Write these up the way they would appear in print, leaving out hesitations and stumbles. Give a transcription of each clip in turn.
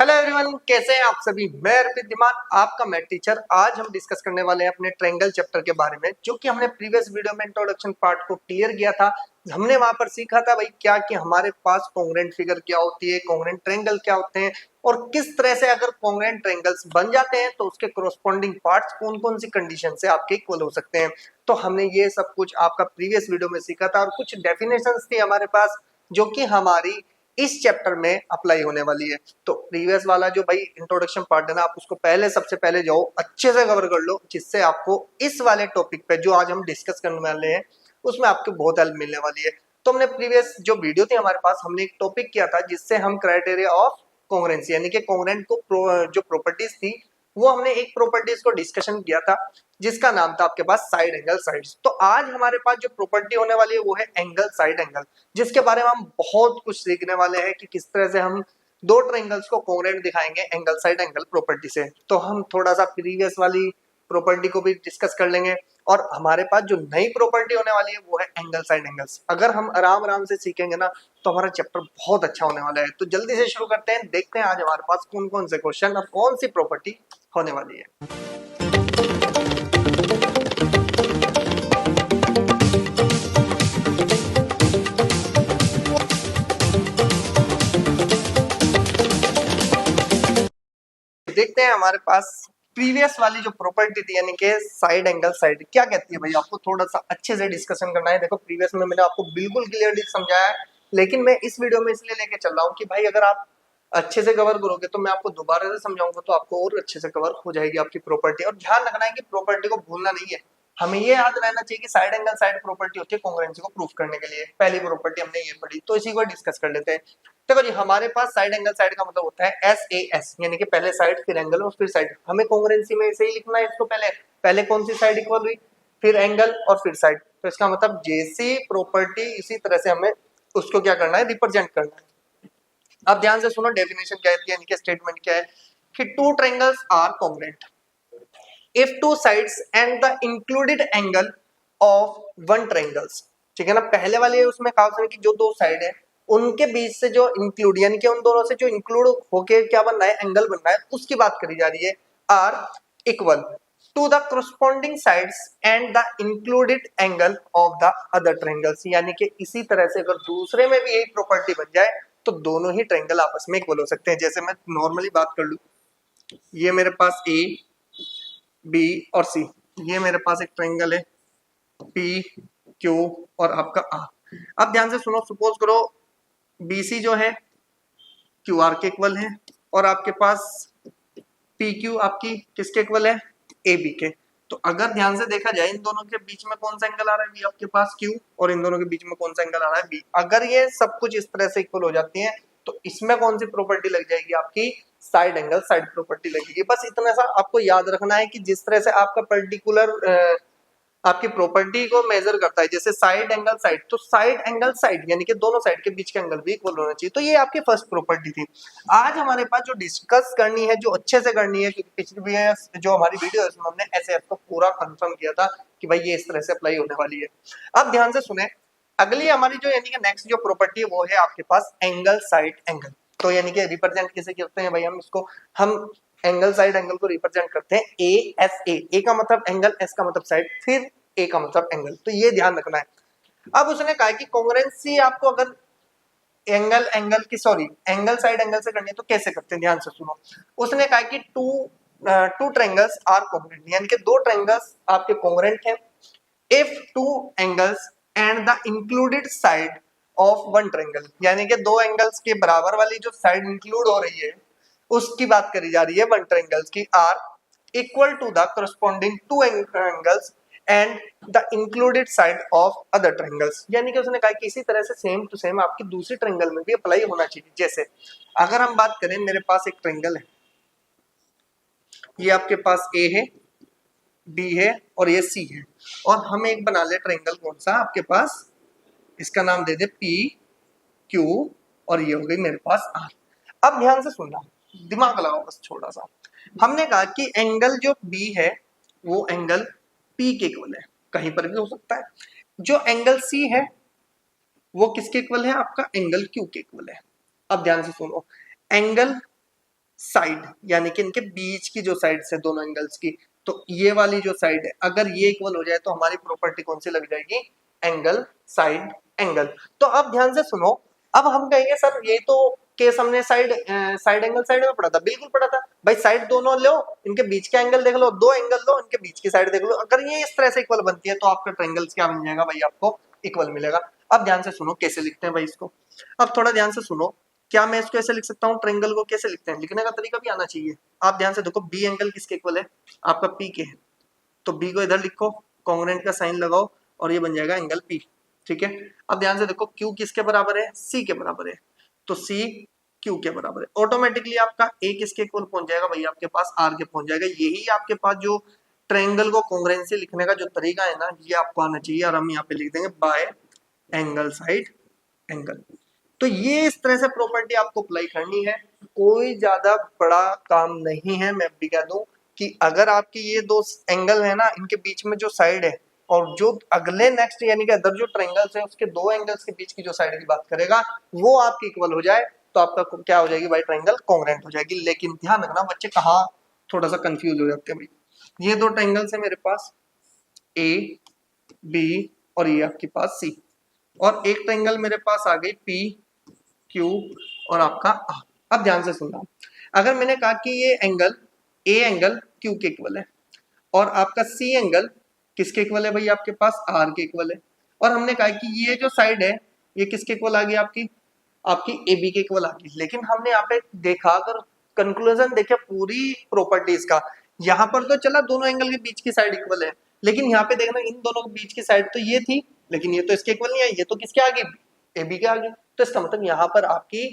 Hello everyone, कैसे हैं आप सभी। मैं अर्पित धीमान, आपका मैथ टीचर। आज हम डिस्कस करने वाले हैं अपने ट्रायंगल चैप्टर के बारे में, जो कि हमने प्रीवियस वीडियो में इंट्रोडक्शन पार्ट को क्लियर किया था। हमने वहां पर सीखा था भाई क्या कि हमारे पास कॉन्ग्रुएंट फिगर क्या होती है, कॉन्ग्रुएंट ट्रायंगल क्या होते हैं, और किस तरह से अगर कॉन्ग्रुएंट ट्रायंगल्स बन जाते हैं तो उसके कोरस्पॉन्डिंग पार्ट्स कौन कौन सी कंडीशन से आपके इक्वल हो सकते हैं। तो हमने ये सब कुछ आपका प्रीवियस वीडियो में सीखा था, और कुछ डेफिनेशंस थी हमारे पास जो कि हमारी इस चैप्टर में अप्लाई होने वाली है। तो प्रीवियस वाला जो भाई इंट्रोडक्शन पार्ट है ना, आप उसको सबसे पहले जाओ अच्छे से कवर कर लो, जिससे आपको इस वाले टॉपिक पे जो आज हम डिस्कस करने वाले हैं उसमें आपको बहुत हेल्प मिलने वाली है। तो हमने प्रीवियस जो वीडियो थी हमारे पास, हमने एक टॉपिक किया था जिससे हम क्राइटेरिया ऑफ कॉन्ग्रुएंसी यानी कि कॉन्ग्रुएंट को जो प्रॉपर्टीज थी वो हमने एक प्रॉपर्टीज को डिस्कशन किया था जिसका नाम था आपके पास साइड एंगल साइड्स। तो आज हमारे पास जो प्रॉपर्टी होने वाली है वो है एंगल साइड एंगल, जिसके बारे में हम बहुत कुछ सीखने वाले हैं कि किस तरह से हम दो ट्रायंगल्स को कॉन्ग्रुएंट दिखाएंगे एंगल साइड एंगल प्रॉपर्टी से। तो हम थोड़ा सा प्रीवियस वाली प्रॉपर्टी को भी डिस्कस कर लेंगे, और हमारे पास जो नई प्रॉपर्टी होने वाली है वो है एंगल साइड एंगल्स। अगर हम आराम आराम से सीखेंगे ना तो हमारा चैप्टर बहुत अच्छा होने वाला है। तो जल्दी से शुरू करते हैं, देखते हैं आज हमारे पास कौन कौन से क्वेश्चन और कौन सी प्रॉपर्टी होने वाली है। देखते हैं हमारे पास प्रीवियस वाली जो प्रॉपर्टी थी यानी कि साइड एंगल साइड क्या कहती है। भाई आपको थोड़ा सा अच्छे से डिस्कशन करना है। देखो प्रीवियस में मैंने आपको बिल्कुल क्लियरली समझाया है, लेकिन मैं इस वीडियो में इसलिए लेके चल रहा हूँ कि भाई अगर आप अच्छे से कवर करोगे तो मैं आपको दोबारा से समझाऊंगा तो आपको और अच्छे से कवर हो जाएगी आपकी प्रॉपर्टी। और ध्यान रखना है कि प्रॉपर्टी को भूलना नहीं है, हमें ये याद रहना चाहिए कि साइड एंगल साइड प्रॉपर्टी होती है कॉन्ग्रुएंसी को प्रूफ करने के लिए। पहली प्रॉपर्टी हमने ये पढ़ी, तो इसी को डिस्कस कर लेते हैं। देखो जी, हमारे पास साइड एंगल साइड का मतलब होता है एस ए एस, यानी कि पहले साइड फिर एंगल और फिर साइड। हमें कॉन्ग्रुएंसी में ऐसे ही लिखना है इसको, पहले पहले कौन सी साइड इक्वल हुई, फिर एंगल और फिर साइड। तो इसका मतलब जैसी प्रॉपर्टी इसी तरह से हमें उसको क्या करना है, रिप्रेजेंट करना है। अब ध्यान से सुनो, डेफिनेशन क्या है यानी कि स्टेटमेंट क्या है कि two triangles are congruent if two sides and the included angle of one triangles। ठीक है ना, पहले वाले उसमें कहा कि जो दो साइड है उनके बीच से जो इंक्लूड यानी कि उन दोनों से जो इंक्लूड होके क्या बन रहा है, एंगल बन रहा है, उसकी बात करी जा रही है। Are equal to the corresponding sides and the included angle of the other triangles। यानी कि इसी तरह से अगर दूसरे में भी यही प्रॉपर्टी बन जाए तो दोनों ही ट्रायंगल आपस में इक्वल हो सकते हैं। जैसे मैं नॉर्मली बात कर लूं, ये मेरे पास ए बी और सी, ये मेरे पास एक ट्रायंगल है पी क्यू और आपका आर। अब ध्यान से सुनो, सपोज करो बीसी जो है क्यू आर के इक्वल है, और आपके पास पी क्यू आपकी किसके इक्वल है, ए बी के। तो अगर ध्यान से देखा जाए इन दोनों के बीच में कौन सा एंगल आ रहा है, बी आपके पास क्यू, और इन दोनों के बीच में कौन सा एंगल आ रहा है, बी। अगर ये सब कुछ इस तरह से इक्वल हो जाती है तो इसमें कौन सी प्रॉपर्टी लग जाएगी, आपकी साइड एंगल साइड प्रॉपर्टी लगेगी। बस इतना सा आपको याद रखना है कि जिस तरह से आपका पर्टिकुलर आपकी प्रॉपर्टी को मेजर करता है, जैसे साइड एंगल साइड, तो साइड एंगल साइड यानी कि दोनों साइड के बीच के एंगल भी इक्वल होना चाहिए। तो ये आपकी फर्स्ट प्रॉपर्टी थी। आज हमारे पास जो डिस्कस करनी है, जो अच्छे से करनी है, क्योंकि पिछली भी जो हमारी वीडियो है उसमें हमने एसएफ को पूरा कंफर्म किया था कि भाई ये इस तरह से अप्लाई होने वाली है। अब ध्यान से सुने, अगली हमारी जो यानी कि नेक्स्ट जो प्रॉपर्टी है वो है आपके पास एंगल साइड एंगल। तो यानी कि रिप्रेजेंट किसे करते हैं भाई, हम इसको हम एंगल साइड एंगल को रिप्रेजेंट करते हैं ए एस ए का मतलब एंगल, एस का मतलब साइड, फिर ए का मतलब एंगल। तो ये ध्यान रखना है। अब उसने कहा कि कॉन्ग्रुएंसी आपको अगर एंगल एंगल की सॉरी एंगल साइड एंगल से करनी है तो कैसे करते हैं, ध्यान से सुनो। उसने कहा कि टू ट्रायंगल्स आर कॉन्ग्रुएंट, यानी कि दो ट्रायंगल्स आपके कॉन्ग्रुएंट हैं if two angles and the included side of one triangle, यानी कि दो एंगल्स के बराबर वाली जो साइड इंक्लूड हो रही है उसकी बात करी जा रही है वन ट्रायंगल्स की, are equal to the corresponding two angles and the included side of other triangles. यानी कि उसने कहा कि इसी तरह से सेम टू सेम आपकी दूसरी ट्रायंगल में भी अप्लाई होना चाहिए। जैसे अगर हम बात करें, मेरे पास एक ट्रायंगल है, ये आपके पास ए है, बी है और ये सी है, और हम एक बना ले ट्रायंगल, कौन सा आपके पास, इसका नाम दे दे पी क्यू, और ये हो गई मेरे पास आर। अब ध्यान से सुनना, दिमाग लगाओ बस थोड़ा सा। हमने कहा कि एंगल जो बी है वो एंगल पी के इक्वल है, कहीं पर भी हो सकता है। जो एंगल सी है वो किसके इक्वल है, आपका एंगल क्यू के इक्वल है। अब ध्यान से सुनो, एंगल साइड, यानी कि इनके बीच की जो साइड है दोनों एंगल्स की, तो ये वाली जो साइड है अगर ये इक्वल हो जाए तो हमारी प्रॉपर्टी कौन सी लग जाएगी, एंगल साइड एंगल। तो अब ध्यान से सुनो, अब हम कहेंगे सर ये तो केस हमने साइड एंगल साइड में पढ़ा था, बिल्कुल पढ़ा था भाई, साइड दोनों लो, इनके बीच के एंगल देख लो, दो एंगल लो, इनके बीच की साइड देख लो, अगर ये इस तरह से इक्वल बनती है तो आपका ट्रायंगल्स क्या बन जाएगा भाई, आपको इक्वल मिलेगा। अब ध्यान से सुनो कैसे लिखते हैं भाई इसको, अब थोड़ा ध्यान से सुनो, क्या मैं इसको ऐसे लिख सकता हूँ, ट्रायंगल को कैसे लिखते हैं, लिखने का तरीका भी आना चाहिए। आप ध्यान से देखो, बी एंगल किसके इक्वल है, आपका पी के है, तो बी को इधर लिखो, कॉन्ग्रुएंट का साइन लगाओ और ये बन जाएगा एंगल पी, ठीक है। अब ध्यान से देखो क्यू किसके बराबर है, सी के बराबर है, तो सी क्यू के बराबर है, ऑटोमेटिकली आपका ए किसके इक्वल पहुंच जाएगा भाई, आपके पास आर के पहुंच जाएगा। यही आपके पास जो ट्रायंगल को कॉन्ग्रुएंसी लिखने का जो तरीका है ना, ये आपको आना चाहिए, और हम यहाँ पे लिख देंगे बाय एंगल साइड एंगल। तो ये इस तरह से प्रॉपर्टी आपको अप्लाई करनी है, कोई ज्यादा बड़ा काम नहीं है। मैं भी कह दूं कि अगर आपकी ये दो एंगल है ना, इनके बीच में जो साइड है और जो अगले नेक्स्ट यानी कि अदर जो ट्रायंगल्स है उसके दो एंगल्स के बीच की जो साइड की बात करेगा वो आपकी इक्वल हो जाए तो आपका क्या हो जाएगी भाई, ट्रायंगल कॉन्ग्रुएंट हो जाएगी। लेकिन ध्यान रखना बच्चे कहाँ थोड़ा सा कंफ्यूज हो जाते हैं भाई, ये दो ट्रायंगल्स है मेरे पास ए बी और ये आपके पास सी, और एक ट्रायंगल मेरे पास आ गई पी क्यू और आपका आर। अब ध्यान से सुनना, अगर मैंने कहा कि ये एंगल ए एंगल क्यू के इक्वल है और आपका सी एंगल किसके इक्वल है भाई, आपके पास आर के इक्वल है, और हमने कहा कि ये जो साइड है ये किसके इक्वल आ गई, आपकी आपकी ए बी के इक्वल आ गई। लेकिन हमने यहाँ पे देखा, अगर कंक्लूजन देखे पूरी प्रॉपर्टीज का, यहाँ पर तो चला दोनों एंगल के बीच की साइड इक्वल है, लेकिन यहाँ पे देखना इन दोनों के बीच की साइड तो ये थी, लेकिन ये तो इसके इक्वल नहीं है, ये तो किसके आगे, ए बी के आगे। तो इसका मतलब यहाँ पर आपकी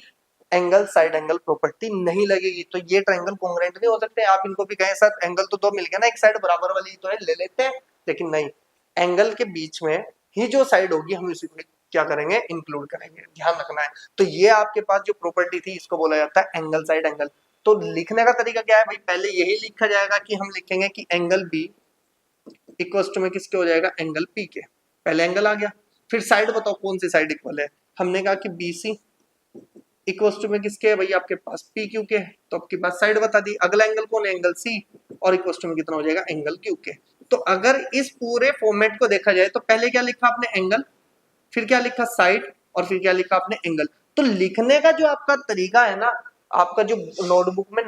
एंगल साइड एंगल प्रॉपर्टी नहीं लगेगी, तो ये ट्रायंगल कॉन्ग्रुएंट नहीं हो सकते। आप इनको भी कहें सर एंगल तो दो मिल गया ना, एक साइड बराबर वाली तो है, ले लेते हैं, लेकिन नहीं, एंगल के बीच में ही जो साइड होगी हम उसी को क्या करेंगे, इंक्लूड करेंगे, ध्यान रखना है। तो ये आपके पास जो प्रॉपर्टी थी इसको बोला जाता है एंगल साइड एंगल। तो लिखने का तरीका क्या है भाई, पहले यही लिखा जाएगा कि हम लिखेंगे कि एंगल बी इक्वल टू में किसके हो जाएगा, एंगल पी के, पहले एंगल आ गया, फिर साइड बताओ कौन सी साइड इक्वल है, हमने कहा कि बी सी इक्वल टू में किसके है भाई, आपके पास पी क्यू के, तो आपके पास साइड बता दी, अगला एंगल कौन है, एंगल सी, और इक्वल टू में कितना हो जाएगा, एंगल क्यू के। तो अगर इस पूरे फॉर्मेट को देखा जाए तो पहले क्या लिखा आपने, एंगल, फिर क्या लिखा, साइड, और फिर क्या लिखा आपने, एंगल। तो लिखने का जो आपका तरीका है ना, आपका जो नोटबुक में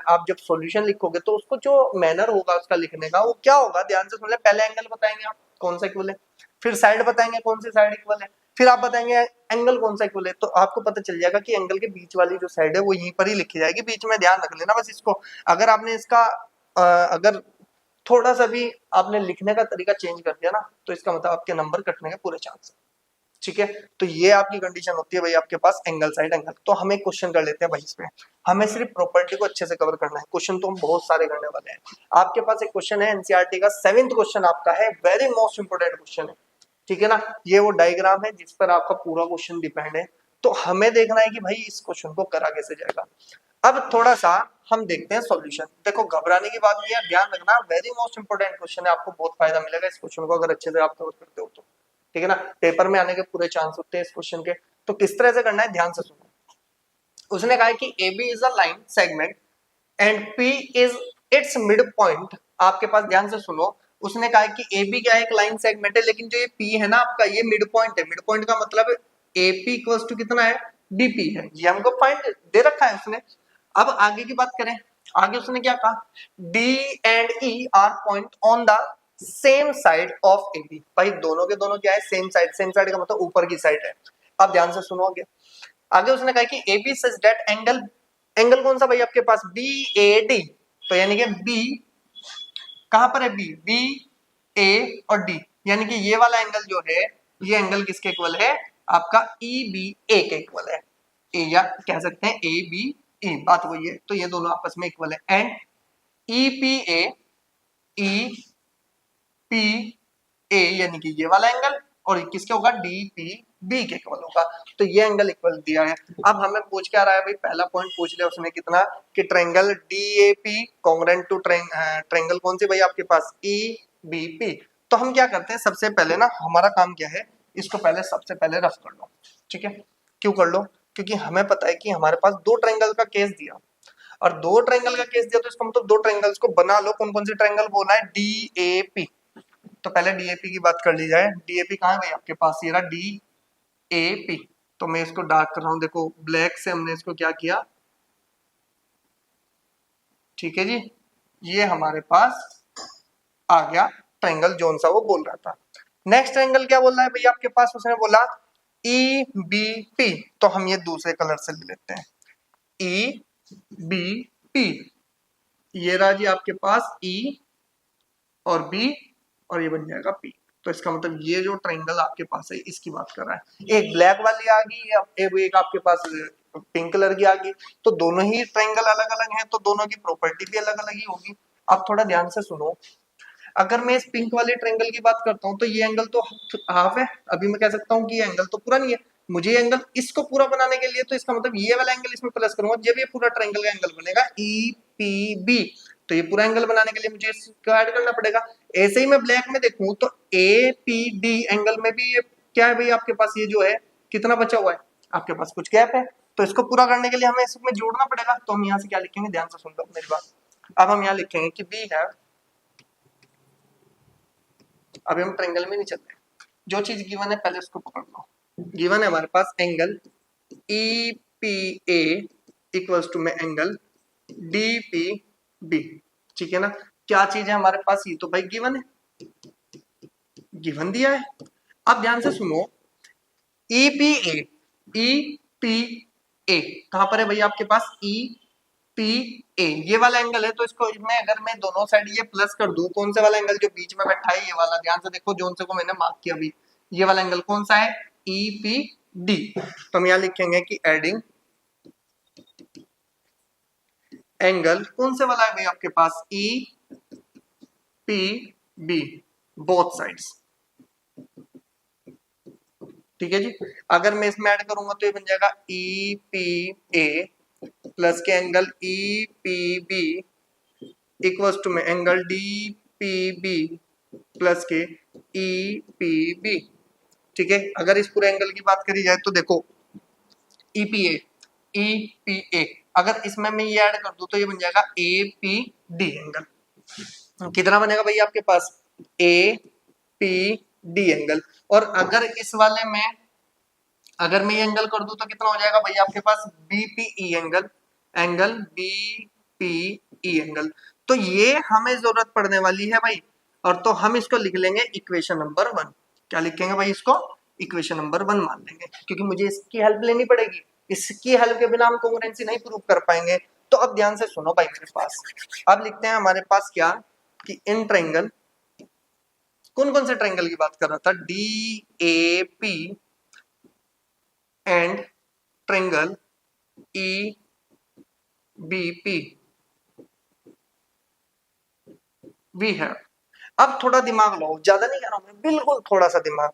आप जब सॉल्यूशन लिखोगे तो उसको जो मैनर होगा उसका लिखने का वो क्या होगा, ध्यान से सुन ले, पहले एंगल बताएंगे आप कौन सा इक्वल है, फिर साइड बताएंगे कौन सी साइड इक्वल है, फिर आप बताएंगे एंगल कौन सा इक्वल है, तो आपको पता चल जाएगा कि एंगल के बीच वाली जो साइड है वो यहीं पर ही लिखी जाएगी, बीच में ध्यान रख लेना बस इसको। अगर आपने इसका अगर थोड़ा सा भी आपने लिखने का तरीका चेंज कर दिया ना, तो इसका मतलब आपके नंबर कटने के पूरे चांस है, ठीक है। तो ये आपकी कंडीशन होती है भाई, आपके पास एंगल साइड एंगल। तो हम एक क्वेश्चन कर लेते हैं भाई, इसमें हमें सिर्फ प्रॉपर्टी को अच्छे से कवर करना है, क्वेश्चन तो हम बहुत सारे करने वाले हैं। आपके पास एक क्वेश्चन है एनसीईआरटी का 7th क्वेश्चन आपका है, वेरी मोस्ट इंपोर्टेंट क्वेश्चन है, ठीक है ना। ये वो डायग्राम है जिस पर आपका पूरा क्वेश्चन डिपेंड है, तो हमें देखना है कि भाई इस क्वेश्चन को करा कैसे जाएगा। अब थोड़ा सा हम देखते हैं सॉल्यूशन। देखो घबराने की बात नहीं है, ध्यान रखना, वेरी मोस्ट इंपोर्टेंट क्वेश्चन है, आपको बहुत फायदा मिलेगा इस क्वेश्चन को अगर अच्छे से आप कवर करते हो तो, ठीक है ना। पेपर में आने के पूरे चांस होते हैं इस क्वेश्चन के। तो किस तरह से करना है, ध्यान से सुनो। उसने कहा है कि A B is a line segment and P is its midpoint. आपके पास ध्यान से सुनो, उसने कहा है कि ए बी क्या है, एक लाइन सेगमेंट है, लेकिन जो ये पी है ना आपका, ये मिड पॉइंट है। मिड पॉइंट का मतलब ए पी इक्वल्स टू कितना है, डीपी है, ये हमको पॉइंट दे रखा है उसने। अब आगे की बात करें, आगे उसने क्या कहा, D and E are point on the same side of A B. भाई दोनों के दोनों क्या है, सेम साइड, सेम साइड का मतलब ऊपर की साइड है। अब ध्यान से सुनो आगे, आगे उसने कहा कि A B such that angle, angle कौन सा भाई आपके पास, बी ए डी, तो यानी कि बी कहां पर है, बी बी ए और डी, यानी कि ये वाला एंगल जो है ये एंगल किसके इक्वल है, आपका ई बी ए के इक्वल है, ए या कह सकते हैं ए बी ए, बात वही है। तो ये दोनों आपस में इक्वल है, and E P A, E P A यानी कि ये वाला एंगल, और किसके होगा, डी पी बी के इक्वल होगा। तो ये एंगल इक्वल दिया है। अब हमें पूछ क्या रहा है भाई, पहला पॉइंट पूछ लिया उसने कितना, कि triangle DAP congruent to triangle कौन सी भाई आपके पास, ई बी पी। तो हम क्या करते हैं, सबसे पहले ना हमारा काम क्या है, इसको पहले सबसे पहले रफ कर लो, ठीक है। क्यों कर लो, क्योंकि हमें पता है कि हमारे पास दो ट्रायंगल का केस दिया, और दो ट्रायंगल का केस दिया तो इसका मतलब दो ट्रायंगल्स को बना लो। कौन कौन से ट्रायंगल बोला है? DAP। तो पहले DAP की बात कर ली जाए। DAP कहाँ है भाई आपके पास? ये रहा DAP। तो मैं इसको डार्क कर रहा हूं, देखो ब्लैक से हमने इसको क्या किया, ठीक है जी। ये हमारे पास आ गया ट्रायंगल जोन सा वो बोल रहा था। नेक्स्ट ट्रायंगल क्या बोल रहा है भाई आपके पास? उसने बोला EBP। तो हम ये दूसरे कलर से ले लेते हैं, EBP। ये रहा जी आपके पास E और B, और ये बन जाएगा P। तो इसका मतलब ये जो ट्रायंगल आपके पास है इसकी बात कर रहा है। एक ब्लैक वाली आ गई, एक आपके पास पिंक कलर की आ गई। तो दोनों ही ट्रायंगल अलग अलग हैं, तो दोनों की प्रॉपर्टी भी अलग अलग ही होगी। अब थोड़ा ध्यान से सुनो, अगर मैं इस पिंक वाले ट्रायंगल की बात करता हूँ तो ये एंगल तो हाफ है। अभी मैं कह सकता हूँ कि ये एंगल तो पूरा नहीं है। मुझे ये एंगल इसको पूरा बनाने के लिए तो इसका मतलब ये वाला एंगल इसमें प्लस करूंगा, जब ये पूरा ट्रायंगल का एंगल बनेगा EPB। तो ये पूरा एंगल बनाने के लिए मुझे इसको ऐड करना पड़ेगा। ऐसे ही मैं ब्लैक में देखूं तो APD एंगल में भी ये क्या है भाई आपके पास? ये जो है कितना बचा हुआ है आपके पास? कुछ गैप है। तो इसको पूरा करने के लिए हमें इसमें जोड़ना पड़ेगा। तो हम यहाँ से क्या लिखेंगे? ध्यान से सुन लो मेरी बात। अब हम यहाँ लिखेंगे कि बी है, अभी हम ट्रायंगल में नहीं चल रहे, जो चीज गिवन है पहले उसको पकड़ लो। गिवन है हमारे पास एंगल EPA इक्वल्स टू में एंगल DPB, ठीक है ना। क्या चीज है हमारे पास? ये तो भाई गिवन है, गिवन दिया है। अब ध्यान से सुनो, EPA EPA कहां पर है भाई आपके पास? EPA ये वाला एंगल है। तो इसको मैं अगर मैं दोनों साइड ये प्लस कर दूं, कौन से वाला एंगल जो बीच में बैठा है ये वाला, ध्यान से देखो जोन से को मैंने मार्क किया अभी, ये वाला एंगल कौन सा है? EPD। तो हम यहां लिखेंगे कि एडिंग एंगल कौन से वाला है भाई आपके पास? EPB बोथ साइड्स, ठीक है जी। अगर मैं इसमें ऐड करूंगा तो ये बन जाएगा EPA प्लस के एंगल EPB इक्वल्स टू में एंगल DPB प्लस के EPB, ठीक है। अगर इस पूरे एंगल की बात करी जाए तो देखो EPA अगर इसमें मैं ये ऐड कर दूं तो ये बन जाएगा APD एंगल। कितना बनेगा भाई आपके पास? APD angle. और अगर इस वाले में अगर मैं ये एंगल कर दूं तो कितना हो जाएगा भाई आपके पास? BPE angle, angle BPE angle. तो ये हमें जरूरत पड़ने वाली है भाई, और तो हम इसको लिख लेंगे इक्वेशन नंबर 1। क्या लिखेंगे भाई इसको? इक्वेशन नंबर 1 मान लेंगे, क्योंकि मुझे इसकी हेल्प लेनी पड़ेगी। इसकी हेल्प के बिना हम कॉन्ग्रुएंसी नहीं प्रूव कर पाएंगे। तो अब ध्यान से सुनो भाई मेरे पास, अब लिखते हैं हमारे पास क्या कि इन ट्रायंगल, कौन कौन से ट्रायंगल की बात कर रहा था? DAP and triangle EBP we have. अब थोड़ा दिमाग लो, ज्यादा नहीं कर रहा हूं मैं, बिल्कुल थोड़ा सा दिमाग।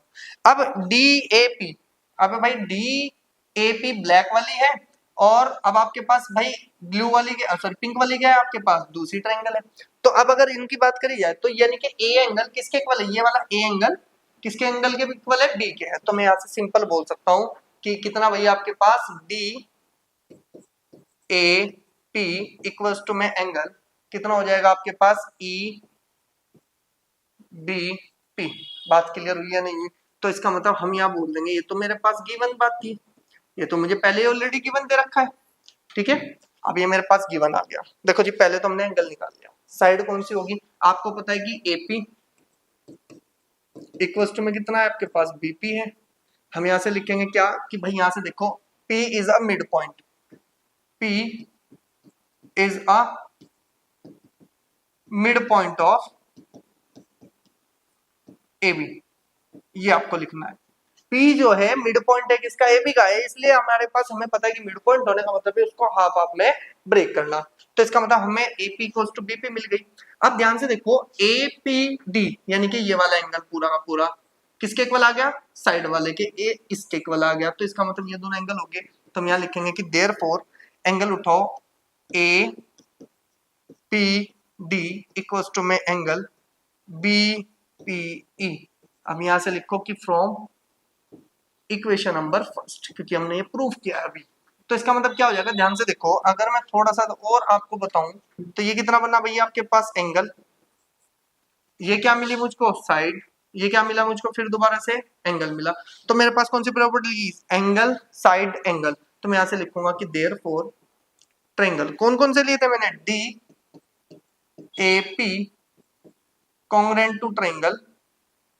अब DAP, अब भाई DAP ब्लैक वाली है, और अब आपके पास भाई ब्लू वाली के सॉरी पिंक वाली क्या है आपके पास? दूसरी ट्रायंगल है। तो अब अगर इनकी बात करी जाए तो यानी कि ए एंगल किसके इक्वल है? ये वाला ए एंगल किसके एंगल के इक्वल है? बी के है। तो मैं यहां से सिंपल बोल सकता हूं कि कितना भैया आपके पास DAP इक्वल्स टू में एंगल कितना हो जाएगा आपके पास? EBP। बात क्लियर हुई या नहीं? तो इसका मतलब हम यहाँ बोल देंगे ये तो मेरे पास गिवन बात थी, ये तो मुझे पहले ऑलरेडी गिवन दे रखा है, ठीक है। अब ये मेरे पास गिवन आ गया। देखो जी पहले तो हमने एंगल निकाल लिया, साइड कौन सी होगी? आपको पता है कि AP इक्वल्स टू में कितना है आपके पास? BP है। हम यहां से लिखेंगे क्या कि भाई यहां से देखो P is a mid point, P is a mid point of AB, ये आपको लिखना है। P जो है मिड पॉइंट है किसका? AB का है। इसलिए हमारे पास हमें पता है कि मिड पॉइंट होने का मतलब है उसको हाफ हाफ में ब्रेक करना। तो इसका मतलब हमें AP इक्वल्स टू BP मिल गई। अब ध्यान से देखो APD यानी कि ये वाला एंगल पूरा का पूरा किसके इक्वल आ गया? साइड वाले के, ए इसके इक्वल आ गया। तो इसका मतलब ये दोनों एंगल हो गए। तो हम यहाँ लिखेंगे कि देयरफॉर एंगल उठाओ APD इक्वल्स टू में एंगल BPE। अब यहां से लिखो कि फ्रॉम इक्वेशन नंबर फर्स्ट, क्योंकि हमने ये प्रूफ किया अभी। तो इसका मतलब क्या हो जाएगा, ध्यान से देखो, अगर मैं थोड़ा सा और आपको बताऊं तो ये कितना बना भैया आपके पास एंगल, ये क्या मिली मुझको साइड, ये क्या मिला मुझको फिर दोबारा से एंगल मिला। तो मेरे पास कौन सी प्रॉपर्टी लगी, एंगल साइड एंगल। तो मैं यहां से लिखूंगा कि देयरफॉर ट्रायंगल कौन कौन से लिए थे मैंने, D A P congruent to triangle,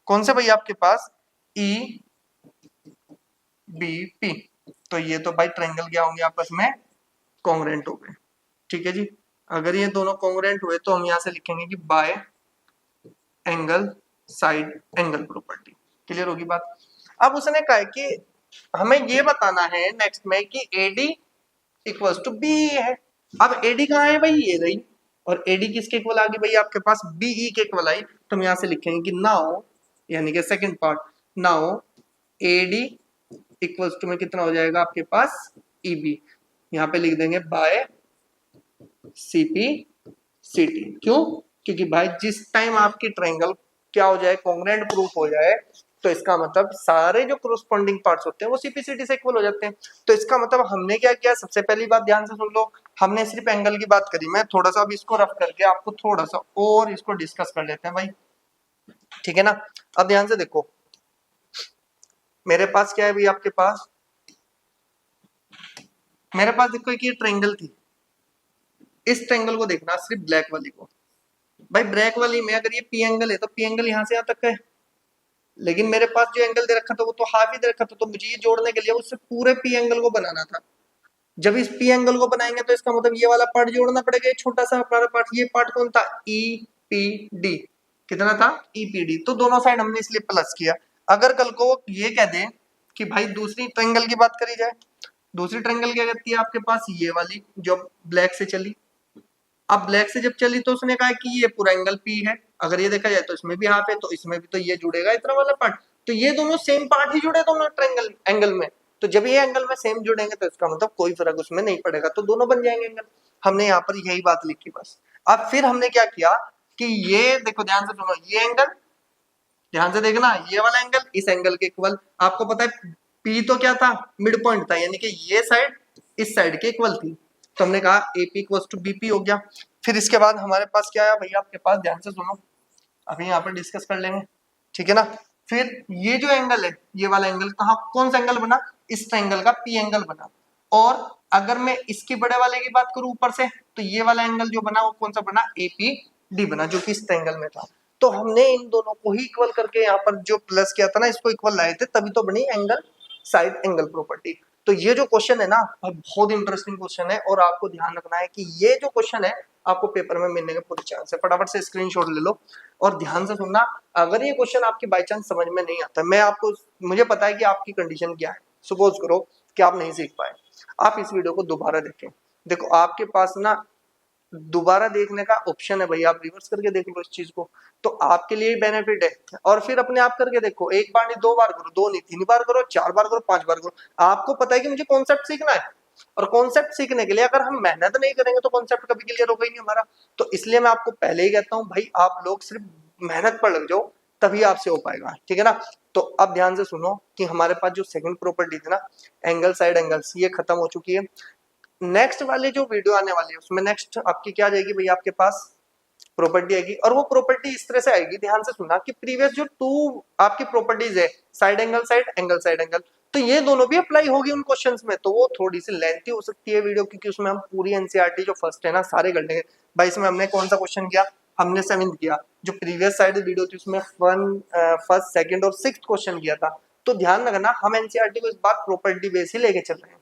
कौन से भैया आपके पास, ई बी पी। तो ये तो भाई ट्रायंगल क्या होंगे आपस में, कॉन्ग्रुएंट हो गए। ठीक है जी, अगर ये दोनों कॉन्ग्रुएंट हुए तो हम यहां से लिखेंगे कि bye angle side angle property. Clear होगी बात। अब उसने कहा कि हमें ये बताना है नेक्स्ट में कि AD इक्वल्स टू बी है। अब AD कहाँ है भाई, ये रही, और AD किसके इक्वल आ गई भाई आपके पास, BE के इक्वल आई। तो हम यहां से लिखेंगे कि नाउ, यानी कि second part, now AD equals to में कितना हो जाएगा आपके पास EB, यहाँ पे लिख देंगे बाय CP CT। क्यों, क्योंकि भाई जिस टाइम आपकी ट्रायंगल क्या हो जाए, कॉन्ग्रुएंट प्रूफ हो जाए, तो इसका मतलब सारे जो कोरोस्पोंडिंग पार्ट्स होते हैं वो CP/CT से इक्वल हो जाते हैं। तो इसका मतलब हमने क्या किया, सबसे पहली बात ध्यान से सुन लो, हमने सिर्फ एंगल की बात करी। मैं थोड़ा सा अब इसको रफ करके आपको थोड़ा सा और इसको डिस्कस कर लेते हैं भाई, ठीक है ना। अब ध्यान से देखो, मेरे पास क्या है भाई आपके पास, मेरे पास देखो एक ये ट्रायंगल थी, इस ट्रायंगल को देखना सिर्फ ब्लैक वाली को, भाई ब्लैक वाली में अगर ये पी एंगल है तो पी एंगल यहां से यहां तक है, लेकिन मेरे पास जो एंगल दे रखा था वो तो हाफ ही दे रखा था, तो मुझे ये जोड़ने के लिए उससे पूरे पी एंगल को बनाना था। जब इस पी एंगल को बनाएंगे तो इसका मतलब ये वाला पार्ट जोड़ना पड़ेगा, छोटा सा पार्ट, ये पार्ट कौन था, ई पी डी, कितना था, ईपीडी। तो दोनों साइड हमने इसलिए प्लस किया। अगर कल को ये कह दें कि भाई दूसरी ट्रायंगल की बात करी जाए, दूसरी ट्रायंगल क्या कहती है आपके पास, ये वाली जो ब्लैक से चली, अब ब्लैक से जब चली तो उसने कहा कि ये पूरा एंगल पी है, अगर ये देखा जाए तो इसमें भी हाफ है, तो इसमें भी तो ये जुड़ेगा इतना वाला पार्ट, तो ये दोनों सेम पार्ट ही जुड़े दोनों ट्रायंगल एंगल में। तो जब ये एंगल में सेम जुड़ेंगे तो इसका मतलब कोई फर्क उसमें नहीं पड़ेगा, तो दोनों बन जाएंगे एंगल। हमने यहाँ पर यही बात लिखी बस। अब फिर हमने क्या किया कि ये देखो ध्यान से सुनो, ये एंगल ध्यान से देखना, ये वाला एंगल इस एंगल के इक्वल, आपको पता है पी तो क्या था, मिड पॉइंट था, यानी कि ये साइड इस साइड के इक्वल थी, तो हमने कहा AP इक्वल्स टू BP हो गया। फिर इसके बाद हमारे पास क्या आया भैया आपके पास, ध्यान से सुनो, अभी यहाँ पर डिस्कस कर लेंगे, ठीक है ना। फिर ये जो एंगल है, ये वाला एंगल कहाँ, कौन सा एंगल बना, इस ट्रायंगल का P एंगल बना। और अगर मैं इसके बड़े वाले की बात करूं ऊपर से, तो ये वाला एंगल जो बना वो कौन सा बना, APD बना, जो कि इस ट्रायंगल में था। तो हमने इन दोनों को ही इक्वल करके यहाँ पर जो प्लस किया था ना, इसको इक्वल लाए थे, तभी तो बनी एंगल साइड एंगल प्रॉपर्टी। तो ये जो क्वेश्चन है ना, बहुत इंटरेस्टिंग क्वेश्चन है, और आपको ध्यान रखना है कि ये जो क्वेश्चन है आपको पेपर में मिलने के पूरे चांस है। फटाफट से स्क्रीनशॉट ले लो और ध्यान से सुनना। अगर ये क्वेश्चन आपकी बाई चांस समझ में नहीं आता, मैं आपको, मुझे पता है कि आपकी कंडीशन क्या है, सपोज करो कि आप नहीं सीख पाए, आप इस वीडियो को दोबारा देखें। देखो आपके पास ना दोबारा देखने का ऑप्शन है भाई, आप रिवर्स करके देख लो इस चीज को, तो आपके लिए बेनिफिट है। और फिर अपने आप करके देखो, एक बार नहीं, दो बार करो, दो नहीं, तीन बार करो, चार बार करो, पांच बार करो। आपको पता है कि मुझे कॉन्सेप्ट सीखना है, और कॉन्सेप्ट सीखने के लिए अगर हम मेहनत नहीं करेंगे तो कॉन्सेप्ट कभी क्लियर होगा ही नहीं हमारा। तो इसलिए मैं आपको पहले ही कहता हूँ भाई, आप लोग सिर्फ मेहनत पर लग जाओ, तभी आपसे हो पाएगा, ठीक है ना। तो अब ध्यान से सुनो कि हमारे पास जो सेकंड प्रॉपर्टी थी ना, एंगल साइड एंगल्स, ये खत्म हो चुकी है। नेक्स्ट वाली जो वीडियो आने वाली है उसमें नेक्स्ट आपकी क्या जाएगी भैया, आपके पास प्रॉपर्टी आएगी, और वो प्रॉपर्टी इस तरह से आएगी, ध्यान से सुनना, कि प्रीवियस जो टू आपकी प्रॉपर्टीज है, साइड एंगल साइड एंगल, तो ये दोनों भी अप्लाई होगी उन क्वेश्चंस में। तो वो थोड़ी सी लेंथी हो सकती है वीडियो, क्योंकि उसमें हम पूरी एनसीईआरटी जो फर्स्ट है ना सारे कर लेंगे भाई। इसमें हमने कौन सा क्वेश्चन किया, हमने 7th किया, जो प्रीवियस साइड वीडियो थी उसमें फर्स्ट सेकंड और 6th क्वेश्चन किया था। तो ध्यान रखना, हम एनसीईआरटी को इस बार प्रॉपर्टी बेस ही लेके चल रहे हैं,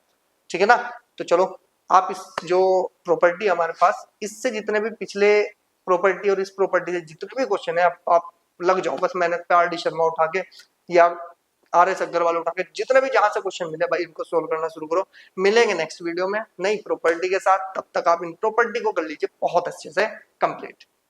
ठीक है ना। तो चलो, आप इस जो प्रॉपर्टी हमारे पास, इससे जितने भी पिछले प्रॉपर्टी और इस प्रॉपर्टी से जितने भी क्वेश्चन है, आप लग जाओ बस मेहनत पे, RD शर्मा उठा के या RS अग्रवाल उठा के, जितने भी जहां से क्वेश्चन मिले भाई इनको सोल्व करना शुरू करो। मिलेंगे नेक्स्ट वीडियो में नई प्रॉपर्टी के साथ, तब तक आप इन प्रॉपर्टी को कर लीजिए बहुत अच्छे से कंप्लीट।